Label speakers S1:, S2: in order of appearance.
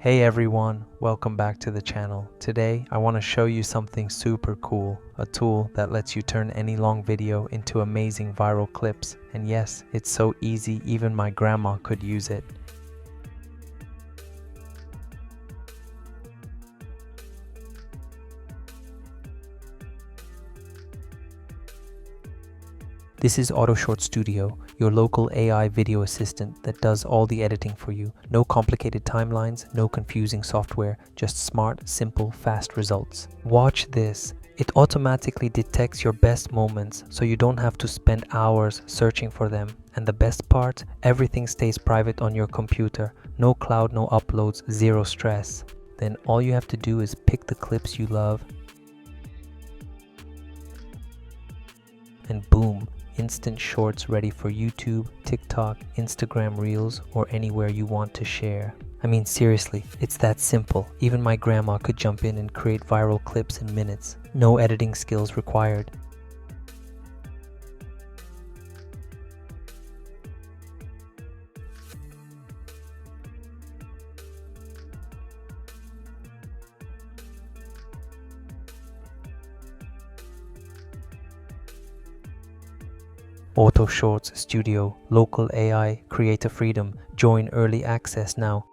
S1: Hey everyone, welcome back to the channel. Today I want to show you something super cool, a tool that lets you turn any long video into amazing viral clips. And yes, it's so easy, even my grandma could use it. This is AutoShorts Studio, your local AI video assistant that does all the editing for you. No complicated timelines, no confusing software, just smart, simple, fast results. Watch this. It automatically detects your best moments, so you don't have to spend hours searching for them. And the best part, everything stays private on your computer. No cloud, no uploads, zero stress. Then all you have to do is pick the clips you love, and boom, instant shorts ready for YouTube, TikTok, Instagram Reels, or anywhere you want to share. I mean, seriously, it's that simple. Even my grandma could jump in and create viral clips in minutes. No editing skills required. AutoShorts Studio, local AI, creator freedom. Join early access now.